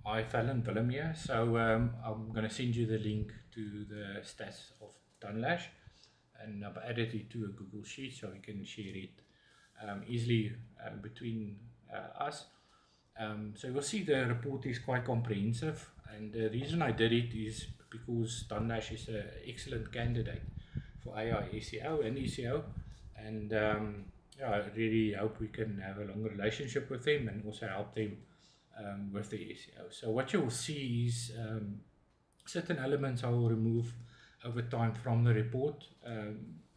Hi, Fallon Willem here. So I'm going to send you the link to the stats of Dunlash, and I've added it to a Google Sheet so we can share it easily between us. So you'll see the report is quite comprehensive, and the reason I did it is because Dunlash is an excellent candidate for AI SEO and ECO, and yeah, I really hope we can have a longer relationship with them and also help them with the SEO. So what you will see is certain elements I will remove over time from the report.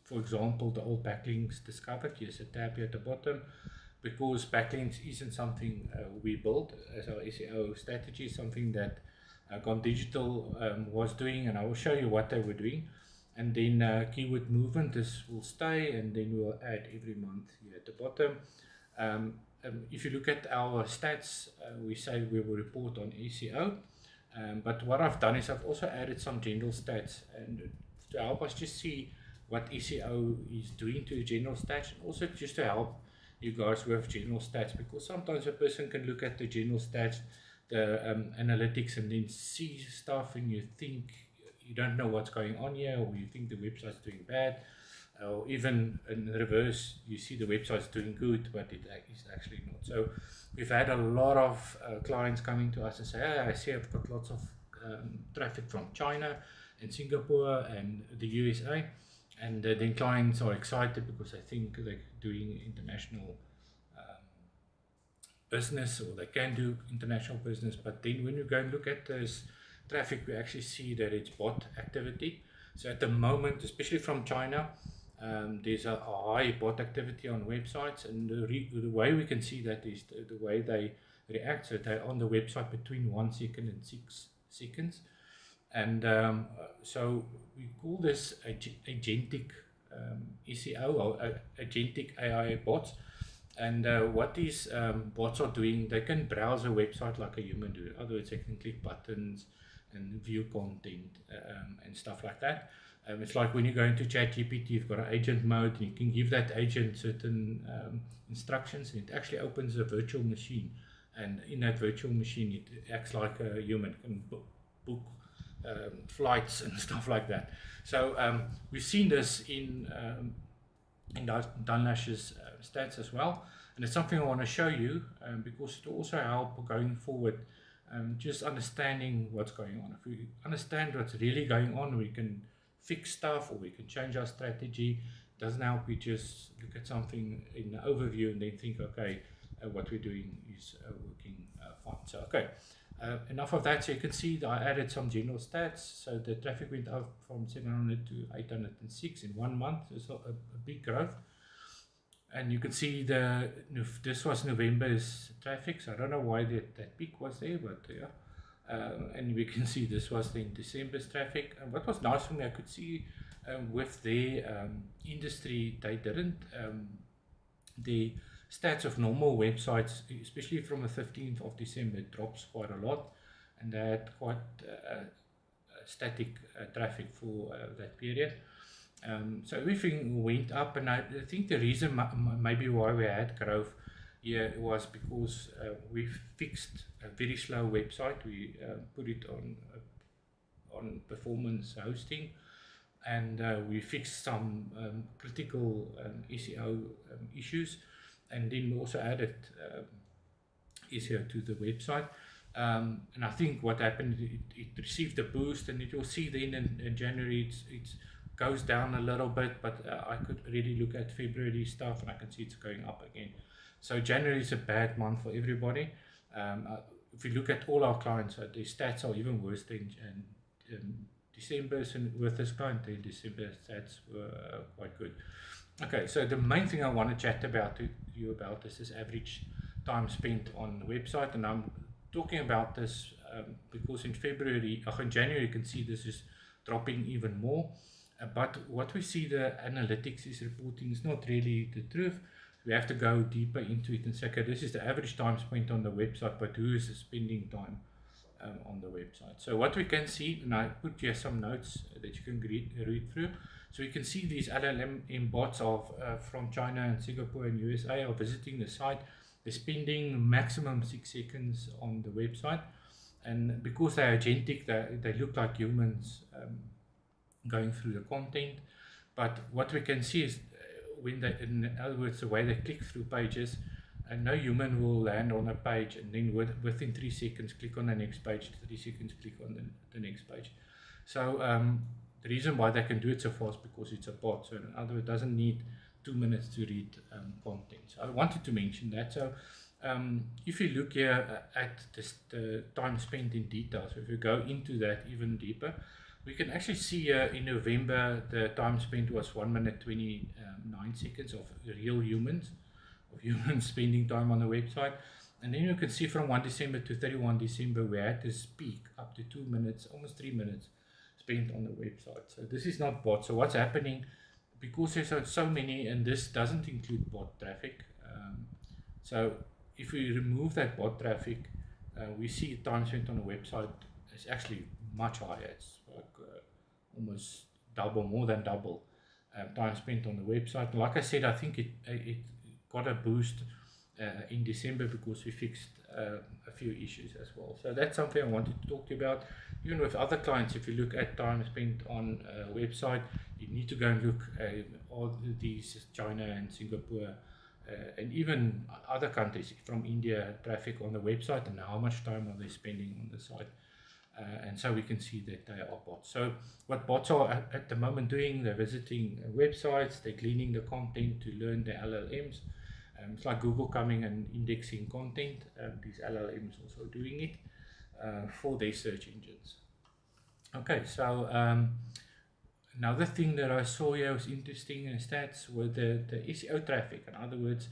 For example, the old backlinks discovered. Here's a tab here at the bottom, because backlinks isn't something we built as our SEO strategy, something that Gone Digital was doing, and I will show you what they were doing. And then keyword movement, this will stay, and then we'll add every month here at the bottom. If you look at our stats, we say we will report on SEO, but what I've done is I've also added some general stats and to help us just see what SEO is doing to general stats, and also just to help you guys with general stats, because sometimes a person can look at the general stats, the analytics, and then see stuff and you think you don't know what's going on here, or you think the website's doing bad, or even in reverse, you see the website's doing good, but it is actually not. So we've had a lot of clients coming to us and say, hey, I see I've got lots of traffic from China and Singapore and the USA. And then clients are excited because they think they're doing international business, or they can do international business. But then when you go and look at this traffic, we actually see that it's bot activity. So at the moment, especially from China, there's a high bot activity on websites, and the way we can see that is the way they react. So they're on the website between 1 second and 6 seconds, and so we call this agentic SEO, or agentic AI bots. And what these bots are doing, they can browse a website like a human do. In other words, they can click buttons and view content and stuff like that. It's like when you go into ChatGPT, you've got an agent mode, and you can give that agent certain instructions, and it actually opens a virtual machine. And in that virtual machine, it acts like a human, can book flights and stuff like that. So we've seen this in Dunlash's stats as well, and it's something I want to show you because it will also help going forward. Just understanding what's going on. If we understand what's really going on, we can fix stuff, or we can change our strategy. It doesn't help we just look at something in the overview and then think, okay, what we're doing is working fine. So, okay, enough of that. So you can see that I added some general stats. So the traffic went up from 700 to 806 in 1 month. It's a big growth. And you can see this was November's traffic, so I don't know why that peak was there, but yeah. And we can see this was then December's traffic. And what was nice for me, I could see with their industry, they didn't, the stats of normal websites, especially from the 15th of December, drops quite a lot, and they had quite static traffic for that period. So everything went up, and I think the reason maybe why we had growth here was because we fixed a very slow website. We put it on performance hosting, and we fixed some critical SEO issues, and then we also added SEO to the website. And I think what happened, it received a boost, and it will see then in January it's goes down a little bit, but I could really look at February stuff, and I can see it's going up again. So January is a bad month for everybody. If you look at all our clients, the stats are even worse than December. And with this client, the December stats were quite good. Okay, so the main thing I want to chat about to you about this is average time spent on the website, and I'm talking about this because in January, you can see this is dropping even more. But what we see the analytics is reporting is not really the truth. We have to go deeper into it and say, okay, this is the average time spent on the website, but who is spending time on the website? So what we can see, and I put here some notes that you can read through. So you can see these LLM bots of from China and Singapore and USA are visiting the site. They're spending maximum 6 seconds on the website. And because they're agentic, they look like humans going through the content. But what we can see is when they, in other words, the way they click through pages, and no human will land on a page and then within 3 seconds click on the next page, 3 seconds click on the next page. So the reason why they can do it so fast because it's a bot. So in other words, it doesn't need 2 minutes to read content. So I wanted to mention that. So if you look here at the time spent in detail, so if you go into that even deeper, we can actually see here in November the time spent was 1 minute 29 seconds of real humans, spending time on the website. And then you can see from 1 December to 31 December we had this peak up to 2 minutes, almost 3 minutes spent on the website. So this is not bot. So what's happening, because there's so many, and this doesn't include bot traffic. So if we remove that bot traffic, we see time spent on the website is actually much higher. It's like almost double, more than double time spent on the website. Like I said, I think it got a boost in December because we fixed a few issues as well. So that's something I wanted to talk to you about. Even with other clients, if you look at time spent on a website, you need to go and look at all these China and Singapore and even other countries from India, traffic on the website and how much time are they spending on the site. And so we can see that they are bots. So what bots are at the moment doing, they're visiting websites, they're cleaning the content to learn the LLMs. It's like Google coming and indexing content. These LLMs also doing it for their search engines. Okay, so another thing that I saw here was interesting in stats were the SEO traffic. In other words,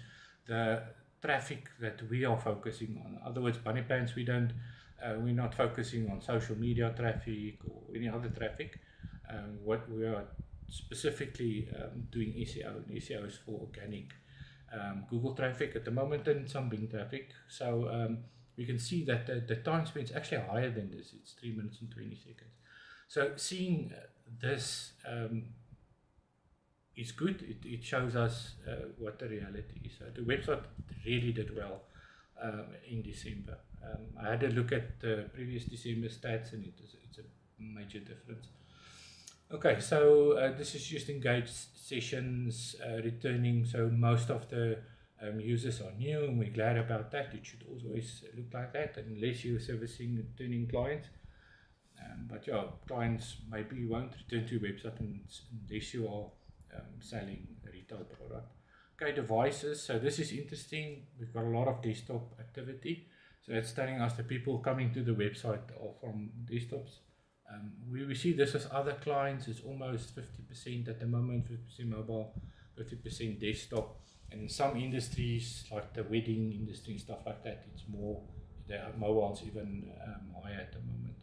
the traffic that we are focusing on. In other words, Bunny Pants, we're not focusing on social media traffic or any other traffic. What we are specifically doing SEO, and SEO is for organic Google traffic at the moment and some Bing traffic. So we can see that the time spent is actually higher than this. It's 3 minutes and 20 seconds. So seeing this is good. It shows us what the reality is. So the website really did well in December. I had a look at the previous December stats and it's a major difference. Okay, so this is just engaged sessions returning. So most of the users are new, and we're glad about that. It should always look like that, unless you're servicing returning clients. But yeah, clients maybe won't return to your website unless you are selling a retail product. Okay, devices. So this is interesting. We've got a lot of desktop activity. So it's telling us that people coming to the website are from desktops. We see this as other clients. It's almost 50% at the moment, 50% mobile, 50% desktop. And in some industries, like the wedding industry and stuff like that, it's more, the mobile's even higher at the moment.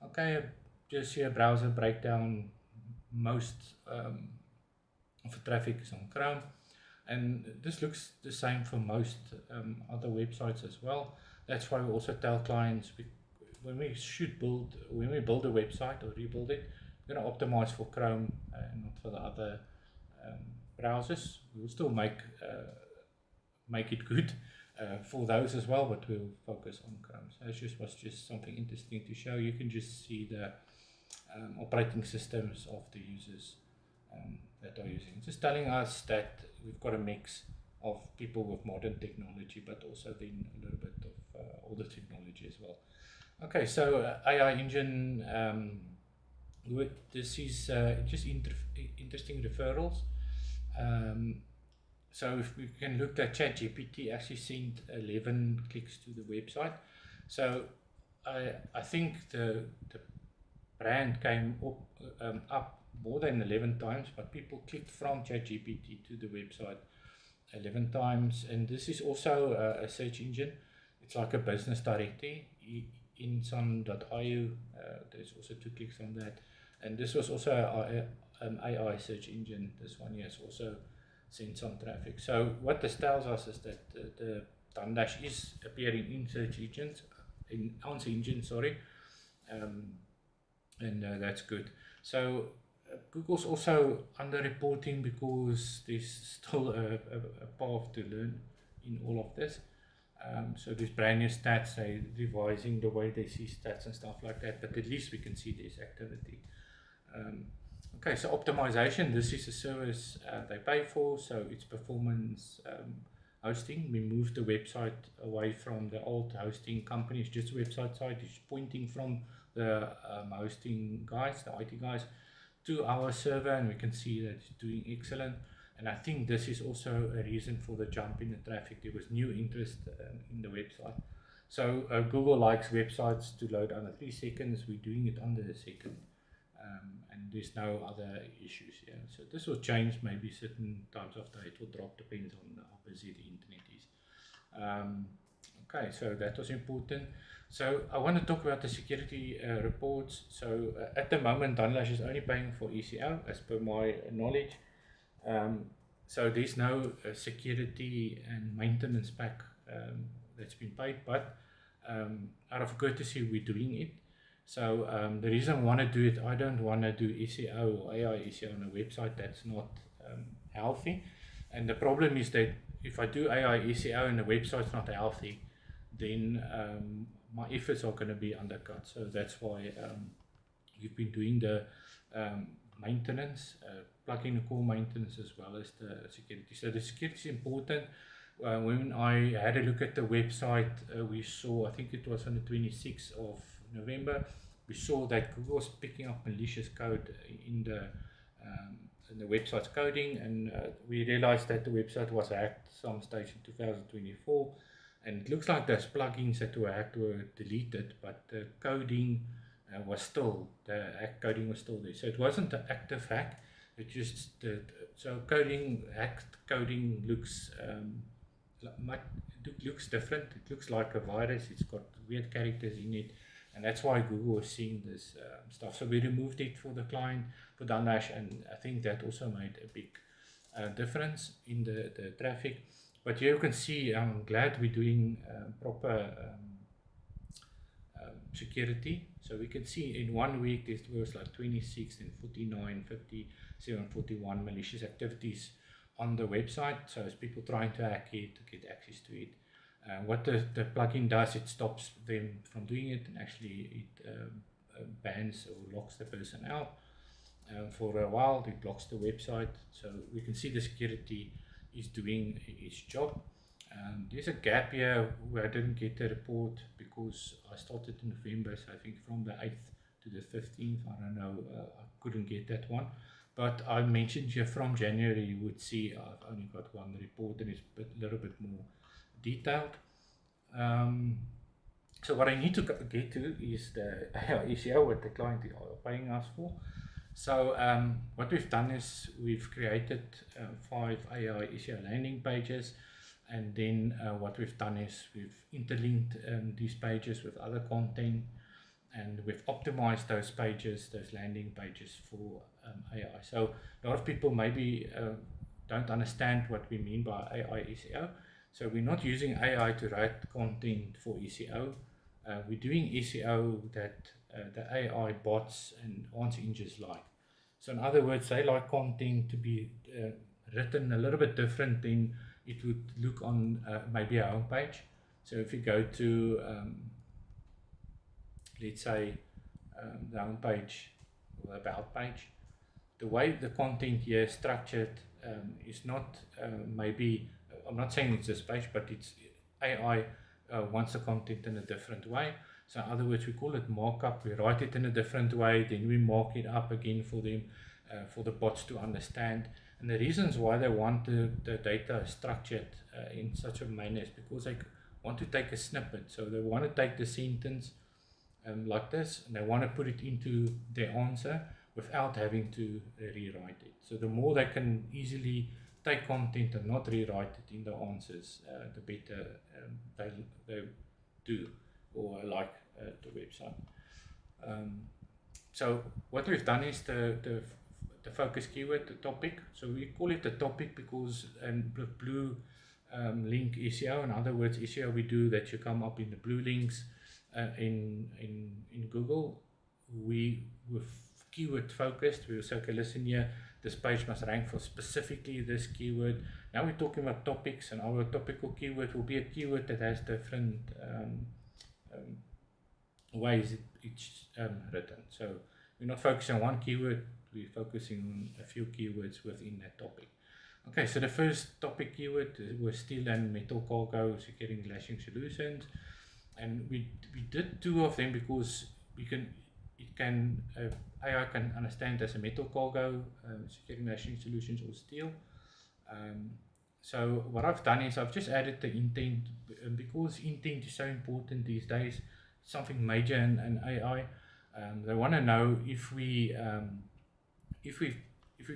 Okay, just here browser breakdown. Most of the traffic is on Chrome. And this looks the same for most other websites as well. That's why we also tell clients when we build a website or rebuild it, we're going to optimize for Chrome and not for the other browsers. We'll still make it good for those as well, but we'll focus on Chrome. So it was just something interesting to show. You can just see the operating systems of the users that are using. Just telling us that we've got a mix of people with modern technology, but also then a little bit of older technology as well. Okay, so AI engine, this is just interesting referrals. So if we can look at ChatGPT, actually sent 11 clicks to the website. So I think the brand came up more than 11 times, but people clicked from ChatGPT to the website 11 times. And this is also a search engine. It's like a business directory. Insun.io, there's also 2 clicks on that. And this was also an AI search engine. This one here is also sent some traffic. So what this tells us is that the Tandash is appearing in search engines, in answer engines, sorry, and that's good. So Google's also underreporting because there's still a path to learn in all of this. So there's brand new stats, they're revising the way they see stats and stuff like that, but at least we can see there's activity. Okay, so optimization, this is a service they pay for, so it's performance hosting. We moved the website away from the old hosting companies, just the website side is pointing from the hosting guys, the IT guys, to our server, and we can see that it's doing excellent. And I think this is also a reason for the jump in the traffic. There was new interest in the website. So Google likes websites to load under 3 seconds. We're doing it under a second. And there's no other issues here. So this will change maybe certain times of day. It will drop, depends on how busy the internet is. Okay, so that was important. So I want to talk about the security reports. So at the moment, Dunlash is only paying for ECO, as per my knowledge. So there's no security and maintenance pack that's been paid, but out of courtesy, we're doing it. So the reason I want to do it, I don't want to do ECO or AI ECO on a website. That's not healthy. And the problem is that if I do AI ECO and the website's not healthy, then my efforts are going to be undercut. So that's why we've been doing the maintenance, plug-in core maintenance, as well as the security. So the security is important. When I had a look at the website, we saw, I think it was on the 26th of November, we saw that Google was picking up malicious code in the website's coding, and we realized that the website was hacked some stage in 2024, and it looks like those plugins that were hacked were deleted, but the coding was still, the hack coding was still there. So it wasn't an active hack, it just so hacked coding looks looks different. It looks like a virus, it's got weird characters in it, and that's why Google is seeing this stuff. So we removed it for the client, for Dunlash, and I think that also made a big difference in the traffic. But here you can see, I'm glad we're doing proper security. So we can see in 1 week there was like 26 and 49, 57, 41 malicious activities on the website. So it's people trying to hack it, to get access to it. What the plugin does, it stops them from doing it, and actually it bans or locks the person out for a while. It blocks the website. So we can see the security is doing its job. There's a gap here where I didn't get the report because I started in November, so I think from the 8th to the 15th, I don't know, I couldn't get that one. But I mentioned here from January, you would see I've only got one report, and it's a little bit more detailed. So what I need to get to is the ECO, what the client is paying us for. So what we've done is we've created 5 AI ECO landing pages, and then what we've done is we've interlinked these pages with other content, and we've optimized those pages, those landing pages for AI. So a lot of people maybe don't understand what we mean by AI ECO. So we're not using AI to write content for ECO. We're doing ECO that the AI bots and answer engines like. So in other words, they like content to be written a little bit different than it would look on maybe a home page. So if you go to, let's say, the home page or about page, the way the content here is structured is not maybe, I'm not saying it's this page, but it's AI wants the content in a different way. So in other words, we call it markup. We write it in a different way, then we mark it up again for them, for the bots to understand. And the reasons why they want the data structured in such a manner is because they want to take a snippet. So they want to take the sentence like this, and they want to put it into their answer without having to rewrite it. So the more they can easily take content and not rewrite it in the answers, the better they do or like the website. So what we've done is the focus keyword, the topic. So we call it the topic because the blue link ECO, in other words, ECO we do that you come up in the blue links in Google. We with keyword focused, we will say, okay, listen here, this page must rank for specifically this keyword. Now we're talking about topics, and our topical keyword will be a keyword that has different um, ways it's written. So we're not focusing on one keyword, we're focusing on a few keywords within that topic. Okay, so the first topic keyword was steel and metal cargo securing lashing solutions, and we did two of them because AI can understand as a metal cargo, securing lashing solutions, or steel. So what I've done is I've just added the intent, because intent is so important these days, something major in AI. They want to know if we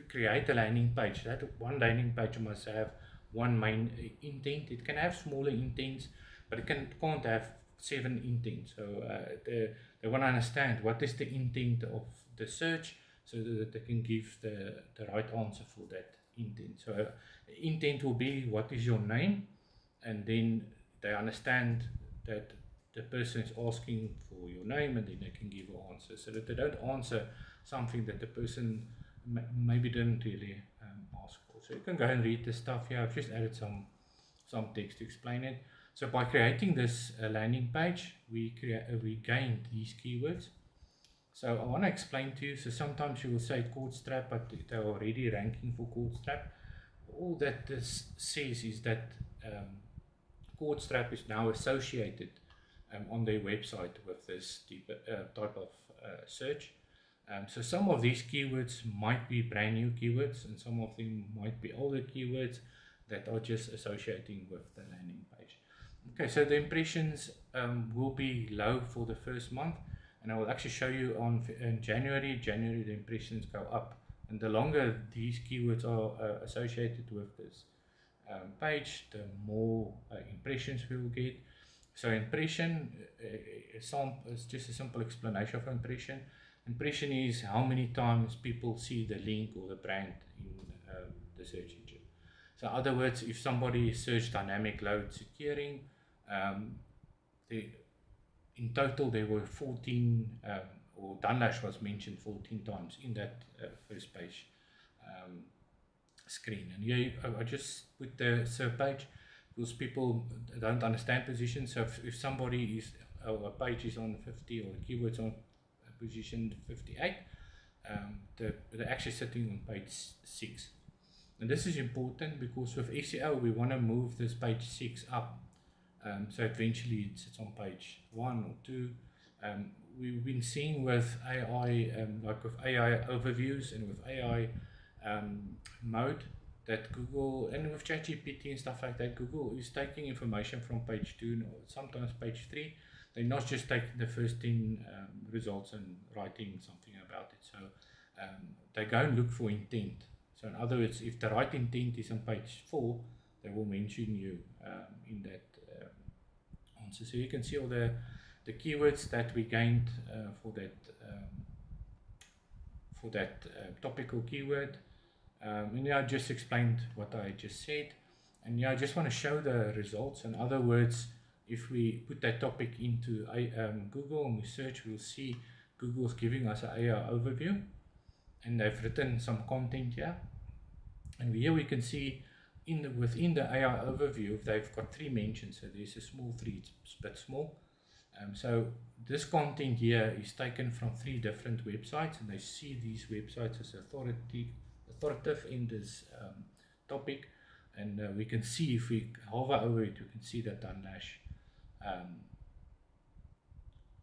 create a landing page, that one landing page must have one main intent. It can have smaller intents, but it can't have 7 intents. So they want to understand what is the intent of the search, so that they can give the right answer for that intent. So intent will be what is your name, and then they understand that the person is asking for your name, and then they can give an answer, so that they don't answer something that the person maybe didn't really ask for. So you can go and read the stuff here. I've just added some text to explain it. So by creating this landing page, we gained these keywords. So I want to explain to you. So sometimes you will say cord strap, but they're already ranking for cord strap. All that this says is that cord strap is now associated on their website with this type of search. So some of these keywords might be brand new keywords, and some of them might be older keywords that are just associating with the landing page. Okay, so the impressions will be low for the first month, and I will actually show you in January the impressions go up, and the longer these keywords are associated with this page, the more impressions we will get. So impression is just a simple explanation of impression. Impression is how many times people see the link or the brand in the search engine. So in other words, if somebody searched dynamic load securing, in total there were 14, or Dunlash was mentioned 14 times in that first page screen. And here I just put the SERP page because people don't understand position. So if somebody is, a page is on 50 or the keywords on position 58, they're actually sitting on page 6. And this is important because with SEO we want to move this page 6 up, so eventually it sits on page 1 or 2. We've been seeing with AI, like with AI overviews and with AI mode, that Google, and with ChatGPT and stuff like that, Google is taking information from page 2 or sometimes page 3. They're not just taking the first 10 results and writing something about it. So they go and look for intent. So in other words, if the right intent is on page 4, they will mention you in that answer. So you can see all the keywords that we gained for that topical keyword. And yeah, I just explained what I just said. And yeah, I just want to show the results. In other words, if we put that topic into Google and we search, we'll see Google's giving us an AI overview, and they've written some content here. And here we can see within the AI overview, they've got 3 mentions. So there's a small 3, it's a bit small. So this content here is taken from 3 different websites, and they see these websites as authoritative in this topic. And we can see, if we hover over it, we can see that Dunlash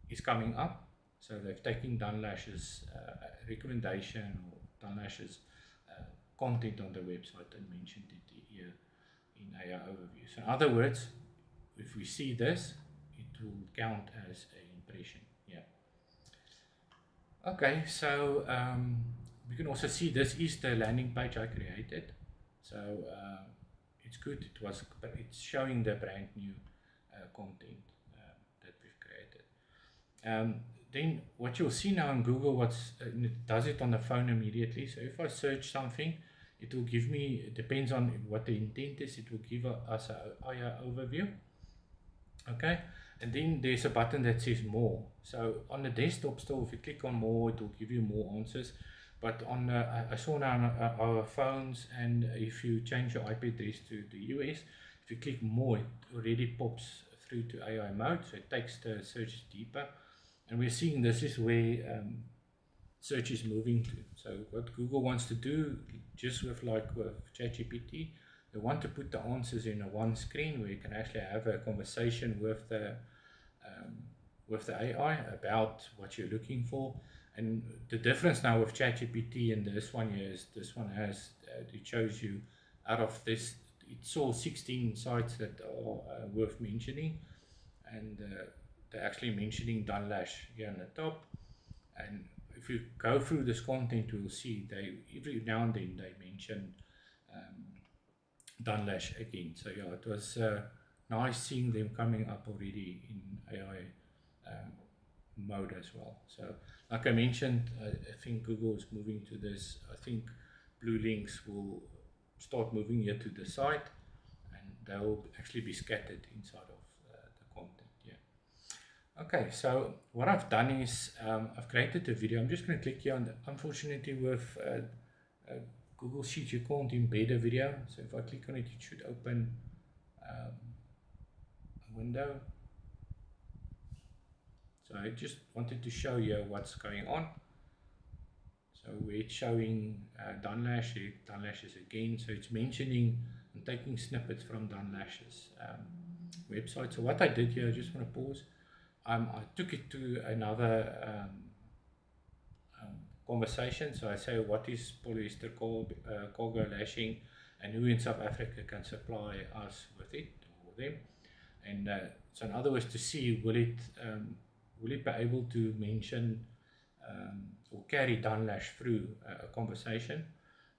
is coming up. So they've taken Dunlash's recommendation or Dunlash's content on the website and mentioned it here in AI overview. So in other words, if we see this, it will count as an impression. Yeah. Okay, so we can also see this is the landing page I created. So it's good. It's showing the brand new content that we've created. Then what you'll see now in Google, it does it on the phone immediately. So if I search something, it will give me, it depends on what the intent is, it will give us an AI overview. Okay, and then there's a button that says more. So on the desktop still, if you click on more, it will give you more answers. But on I saw now on our phones, and if you change your IP address to the US, if you click more, it already pops through to AI mode, so it takes the search deeper. And we're seeing this is where search is moving to. So what Google wants to do, just with ChatGPT, they want to put the answers in a one screen where you can actually have a conversation with the AI about what you're looking for. And the difference now with ChatGPT and this one here is this one has it shows you out of this, it saw 16 sites that are worth mentioning, and they're actually mentioning Dunlash here on the top. And if you go through this content, you will see they every now and then they mention Dunlash again. So yeah, it was nice seeing them coming up already in AI mode as well. So like I mentioned, I think Google is moving to this. I think blue links will start moving here to the site, and they will actually be scattered inside of the content. Yeah. Okay, so what I've done is I've created a video. I'm just going to click here on the, unfortunately with Google Sheets you can't embed a video, so if I click on it, it should open a window. So I just wanted to show you what's going on. So we're showing Dunlashes again. So it's mentioning and taking snippets from Dunlash's website. So what I did here, I just want to pause. I took it to another conversation. So I say, what is polyester cargo lashing, and who in South Africa can supply us with it or them? And so in other words, to see will it be able to mention or carry Dunlash through a conversation.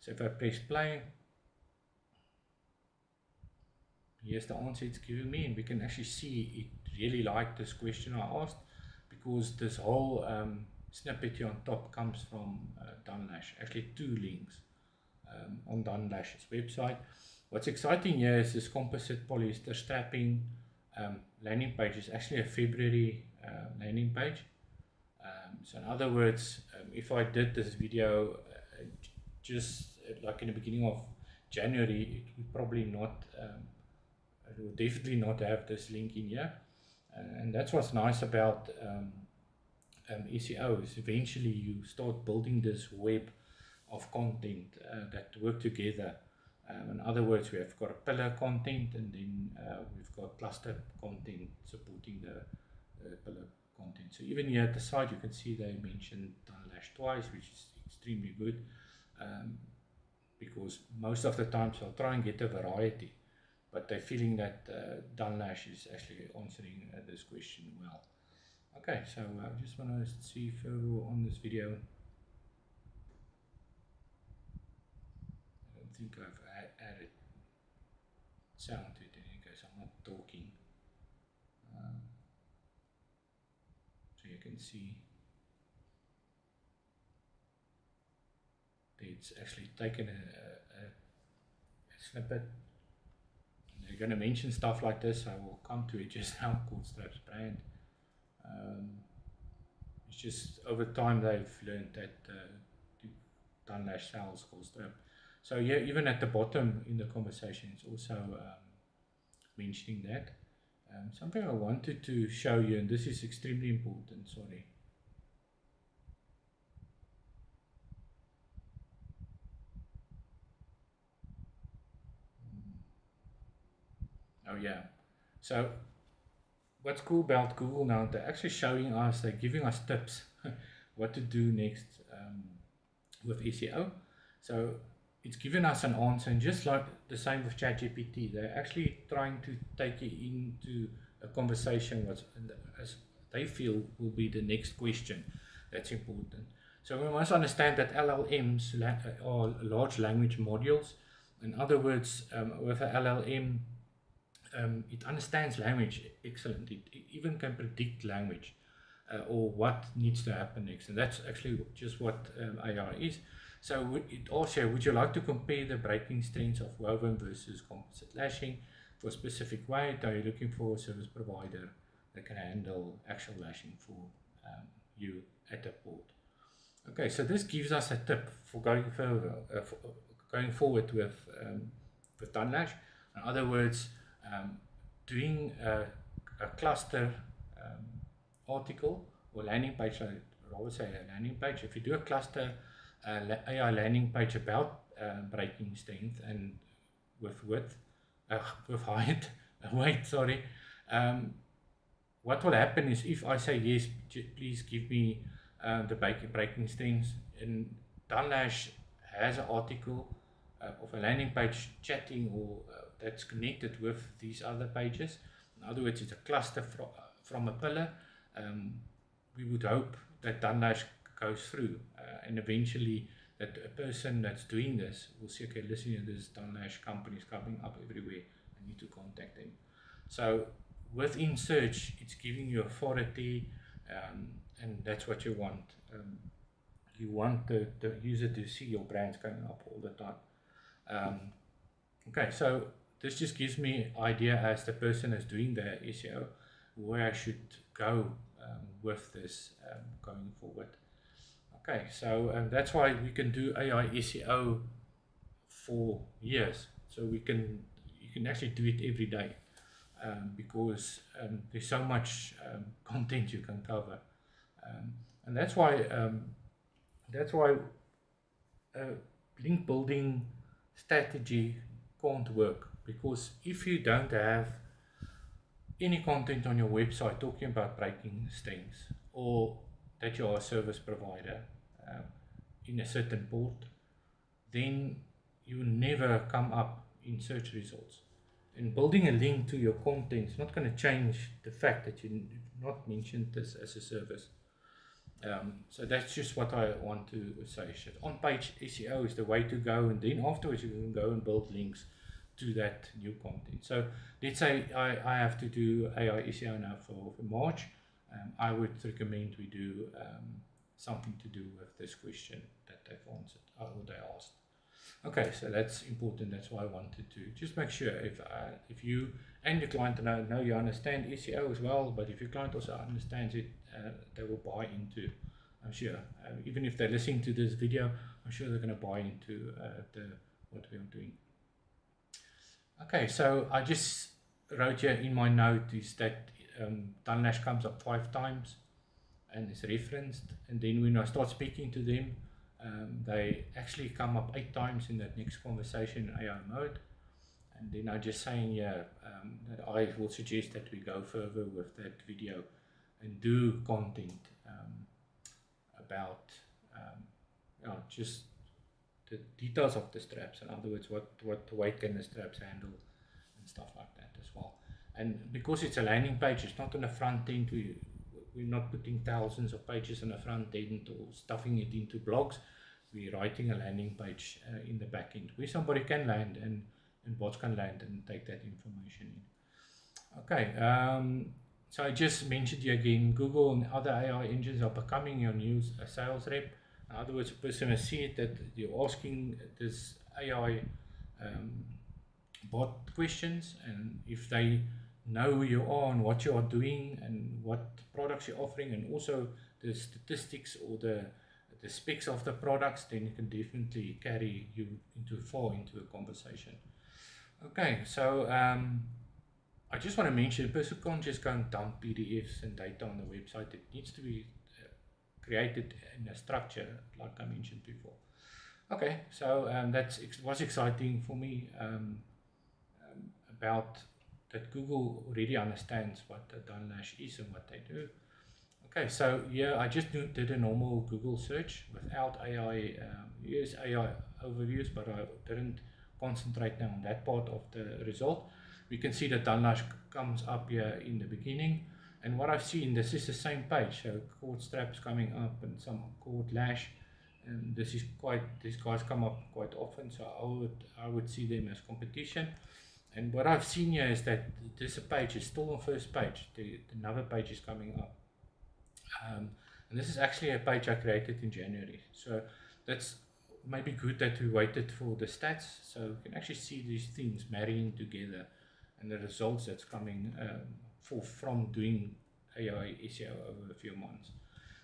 So if I press play, here's the answer it's giving me, and we can actually see it really liked this question I asked, because this whole snippet here on top comes from Dunlash, actually 2 links on Dunlash's website. What's exciting here is this composite polyester strapping landing page is actually a February landing page. So in other words, if I did this video just like in the beginning of January, it would probably not, it would definitely not have this link in here. And that's what's nice about SEO, is eventually you start building this web of content that work together. In other words, we have got a pillar content, and then we've got cluster content supporting the pillar content. So even here at the side, you can see they mentioned Dunlash twice, which is extremely good, because most of the times I'll try and get a variety, but they're feeling that Dunlash is actually answering this question well. Okay, so I just want to see further on this video. I don't think I've added sound to it in any case. I'm not talking. So you can see that it's actually taken a snippet. And they're going to mention stuff like this. I will come to it just now, called Straps brand. It's just over time they've learned that Dunlash sells Coldstrap. So yeah, even at the bottom in the conversation, it's also mentioning that. Something I wanted to show you, and this is extremely important, sorry. Oh yeah, so what's cool about Google now, they're actually showing us, they're giving us tips what to do next with SEO. So it's given us an answer, and just like the same with ChatGPT, they're actually trying to take you into a conversation what as they feel will be the next question that's important. So we must understand that LLMs are large language modules. In other words, with a LLM, it understands language excellently. It even can predict language or what needs to happen next, and that's actually just what AI is. So it also, would you like to compare the breaking strengths of woven versus composite lashing for a specific weight? Are you looking for a service provider that can handle actual lashing for you at a port? Okay, so this gives us a tip for going further, going forward with Dunlash. In other words, doing a cluster article or landing page. I rather say a landing page. If you do a cluster AI landing page about breaking strength and with width, with height, weight, sorry. What will happen is if I say yes, please give me the breaking strengths, and Dunlash has an article of a landing page chatting or that's connected with these other pages. In other words, it's a cluster from a pillar. We would hope that Dunlash goes through and eventually that a person that's doing this will say, okay, listen to this Dunlash company is coming up everywhere. I need to contact them. So within search, it's giving you authority, and that's what you want. You want the user to see your brands going up all the time. Okay, so this just gives me idea as the person is doing the SEO where I should go with this going forward. Okay, so that's why we can do AI SEO for years. So you can actually do it every day because there's so much content you can cover, and that's why link building strategy can't work, because if you don't have any content on your website talking about breaking strengths or that you are a service provider in a certain port, then you will never come up in search results. And building a link to your content is not going to change the fact that you not mentioned this as a service. So that's just what I want to say. On-page SEO is the way to go, and then afterwards you can go and build links to that new content. So let's say I have to do AI SEO now for March. I would recommend we do something to do with this question that they've answered or they asked. Okay, so that's important. That's why I wanted to just make sure if you and your client know you understand SEO as well, but if your client also understands it, they will buy into. I'm sure, even if they're listening to this video, I'm sure they're going to buy into what we are doing. Okay, so I just wrote here in my note is that Dunlash comes up 5 times and is referenced, and then when I start speaking to them, they actually come up 8 times in that next conversation in AI mode. And then I'm just saying here that I will suggest that we go further with that video and do content about just the details of the straps. In other words, what weight can the straps handle and stuff like that as well. And because it's a landing page, it's not on the front end. We're not putting thousands of pages on the front end or stuffing it into blogs. We're writing a landing page in the back end where somebody can land and bots can land and take that information in. Okay, so I just mentioned you again, Google and other AI engines are becoming your new sales rep. In other words, a person will see it that you're asking this AI bot questions, and if they know who you are and what you are doing and what products you're offering, and also the statistics or the specs of the products, then you can definitely carry you far into a conversation. Okay, so I just want to mention, a person can't just go and dump PDFs and data on the website. It needs to be created in a structure, like I mentioned before. Okay, so that was exciting for me about that Google already understands what the Dunlash is and what they do. Okay, so yeah, I just did a normal Google search without AI. Here's AI overviews, but I didn't concentrate now on that part of the result. We can see that Dunlash comes up here in the beginning, and what I've seen, this is the same page. So cord straps coming up and some cord lash, and these guys come up quite often. So I would see them as competition. And what I've seen here is that this page is still on first page. Another page is coming up. And this is actually a page I created in January. So that's maybe good that we waited for the stats, so we can actually see these things marrying together and the results that's coming from doing AI SEO over a few months.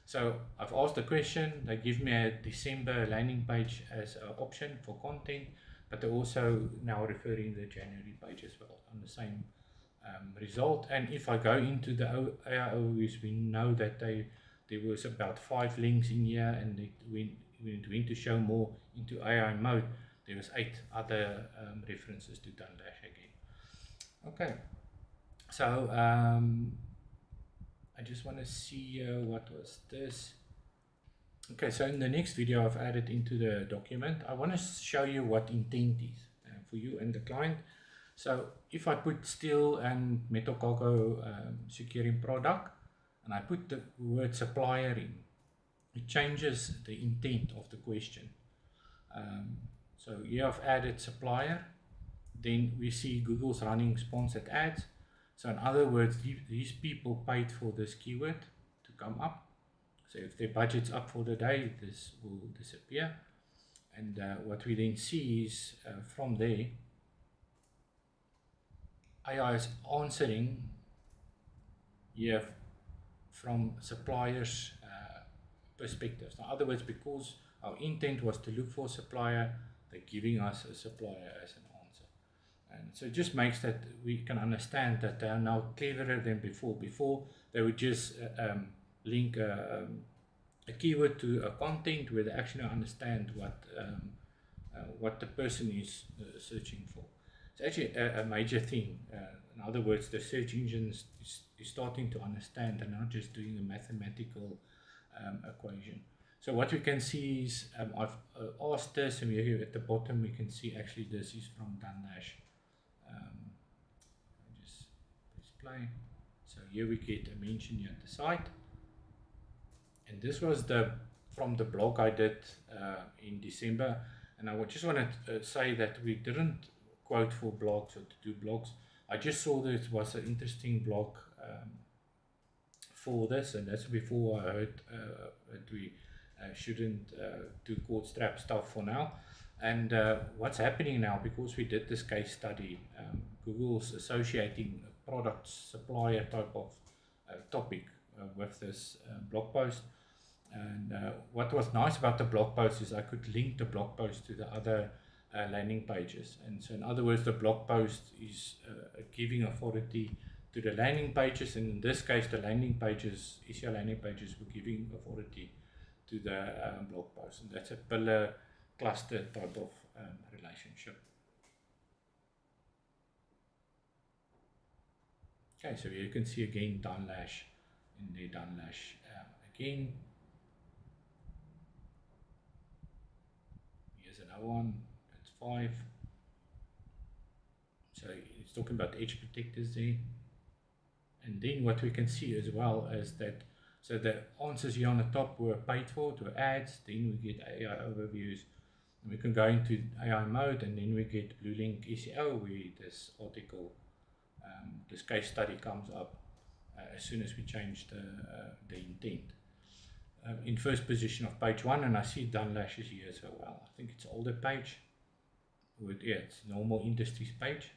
So I've asked the question, they give me a December landing page as an option for content, but they're also now referring the January page as well on the same result. And if I go into the AI overviews, we know that there was about 5 links in here, and when it went to show more into AI mode, there was 8 other references to Dunlash again. Okay, so I just want to see what was this. Okay, so in the next video I've added into the document, I want to show you what intent is for you and the client. So if I put steel and metal cargo securing product, and I put the word supplier in, it changes the intent of the question. So here I've added supplier, then we see Google's running sponsored ads. So in other words, these people paid for this keyword to come up. So if their budget's up for the day, this will disappear. And what we then see is from there, AI is answering here from suppliers' perspectives. In other words, because our intent was to look for a supplier, they're giving us a supplier as an answer. And so it just makes that we can understand that they are now cleverer than before. Before, they would just link a keyword to a content where they actually understand what the person is searching for. It's actually a major thing. In other words, the search engines is starting to understand and not just doing a mathematical equation. So what we can see is I've asked this, and here at the bottom we can see actually this is from Dunlash. Just press play. So here we get a mention here at the site, and this was from the blog I did in December. And I just want to say that we didn't quote for blogs or to do blogs. I just saw that it was an interesting blog for this, and that's before I heard that we shouldn't do cord strap stuff for now. And what's happening now, because we did this case study, Google's associating a product supplier type of topic with this blog post. And what was nice about the blog post is I could link the blog post to the other landing pages. And so in other words, the blog post is giving authority to the landing pages, and in this case the landing pages, SEO landing pages, were giving authority to the blog post. And that's a pillar cluster type of relationship. Okay, so here you can see again Dunlash in the Dunlash again. Here's another one, that's 5. So it's talking about edge protectors there. And then what we can see as well is that, so the answers here on the top were paid for, to ads, then we get AI overviews. And we can go into AI mode, and then we get Blue Link SEO, where this article, this case study comes up as soon as we change the intent. In first position of page 1, and I see Dunlash is here as well. I think it's older page. Yeah, it's normal industries page.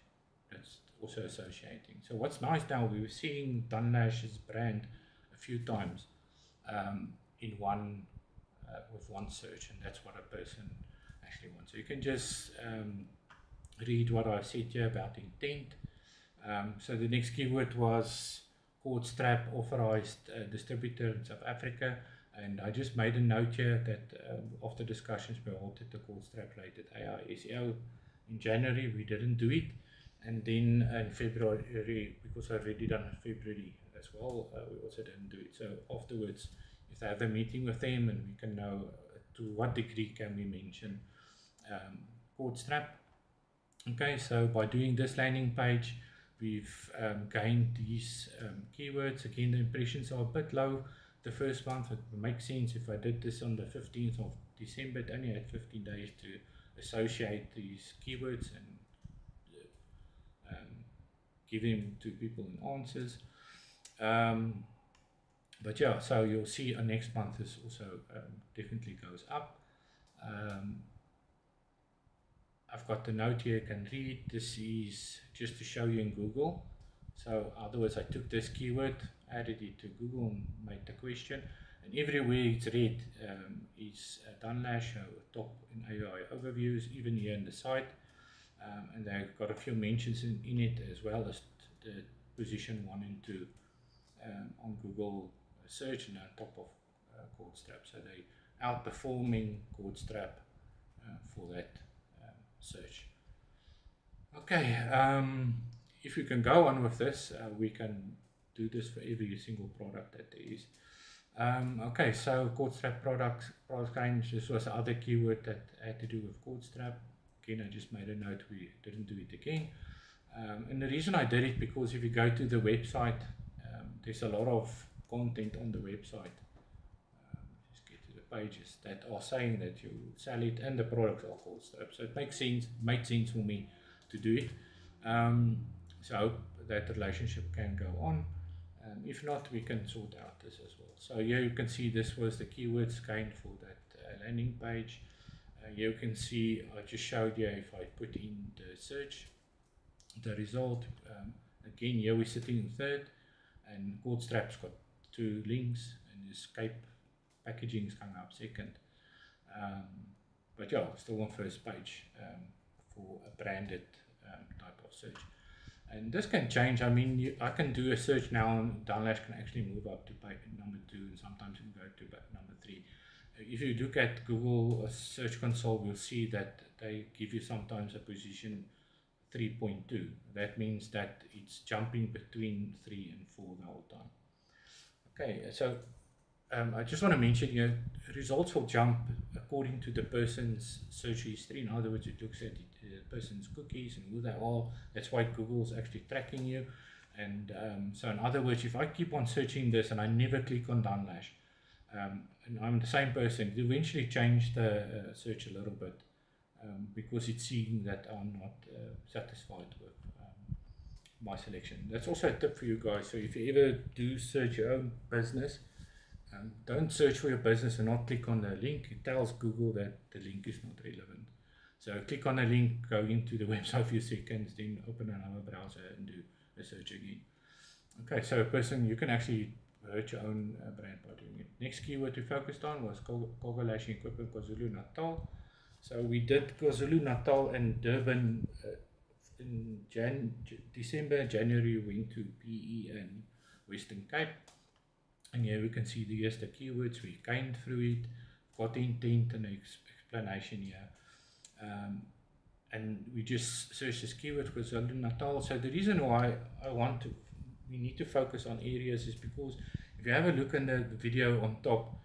That's also associating. So what's nice now, we were seeing Dunlash's brand a few times in one with one search, and that's what a person actually wants. So you can just read what I said here about intent. So the next keyword was cord strap authorized distributor in South Africa, and I just made a note here that after discussions we halted the cord strap related AI SEO in January. We didn't do it, and then in February, because I've already done in February as well, we also didn't do it. So afterwards, if I have a meeting with them, and we can know to what degree can we mention cord strap. Okay, so by doing this landing page, we've gained these keywords. Again, the impressions are a bit low the first month. It makes sense. If I did this on the 15th of December, it only had 15 days to associate these keywords and give them to people in answers. But yeah, so you'll see next month is also definitely goes up. I've got the note here, you can read. This is just to show you in Google. So in other words, I took this keyword, added it to Google, and made the question. And everywhere it's red is Dunlash, so top in AI overviews, even here in the site. And they've got a few mentions in it, as well as the position 1 and 2 on Google search, and on top of CordStrap. So they outperforming CordStrap for that search. Okay, if we can go on with this, we can do this for every single product that there is. Okay, so CordStrap product range. This was the other keyword that had to do with CordStrap. Again, I just made a note, we didn't do it again. And the reason I did it, because if you go to the website, there's a lot of content on the website. Just get to the pages that are saying that you sell it and the products are CordStrap. So it made sense for me to do it. So I hope that relationship can go on. If not, we can sort out this as well. So here you can see this was the keywords gained for that landing page. Here you can see, I just showed you if I put in the search, the result. Again, here we're sitting in third, and CordStrap's got 2 links, and Escape Packaging is coming up second. But yeah, still on first page for a branded type of search. And this can change. I mean, I can do a search now, and Dunlash can actually move up to page number 2, and sometimes you can go to number 3. If you look at Google Search Console, you'll see that they give you sometimes a position 3.2. That means that it's jumping between 3 and 4 the whole time. Okay, so I just want to mention here, results will jump according to the person's search history. In other words, it looks at the person's cookies and who they are. That's why Google's actually tracking you. And so in other words, if I keep on searching this and I never click on Dunlash, and I'm the same person, it eventually change the search a little bit, because it's seeing that I'm not satisfied with my selection. That's also a tip for you guys. So if you ever do search your own business, don't search for your business and not click on the link. It tells Google that the link is not relevant. So click on the link, go into the website for a few seconds, then open another browser and do a search again. Okay, so a person, you can actually hurt your own brand by doing it. Next keyword we focused on was Cargo Lashing Equipment KwaZulu-Natal. So we did KwaZulu-Natal and Durban in December. January we went to PE and Western Cape. And here we can see here's the keywords we gained through it, got the intent and the explanation here. And we just searched this keyword for KwaZulu-Natal. So the reason why we need to focus on areas is because if you have a look in the video on top,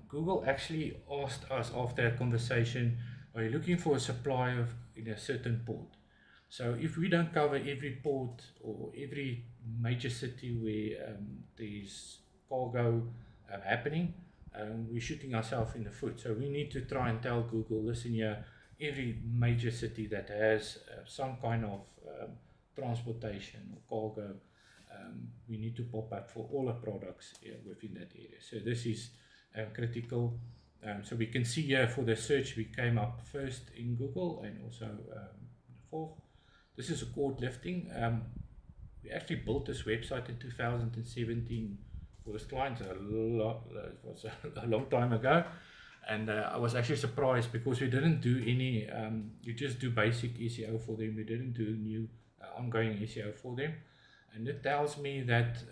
Google actually asked us after that conversation, are you looking for a supplier in a certain port? So if we don't cover every port or every major city where there's cargo happening, we're shooting ourselves in the foot. So we need to try and tell Google, listen here, every major city that has some kind of transportation or cargo, we need to pop up for all the products within that area. So this is critical. So we can see here for the search, we came up first in Google and also fourth. This is a cord lifting. We actually built this website in 2017 for this client. It was a long time ago. And I was actually surprised because we didn't do any, you just do basic SEO for them. We didn't do new ongoing SEO for them. And it tells me that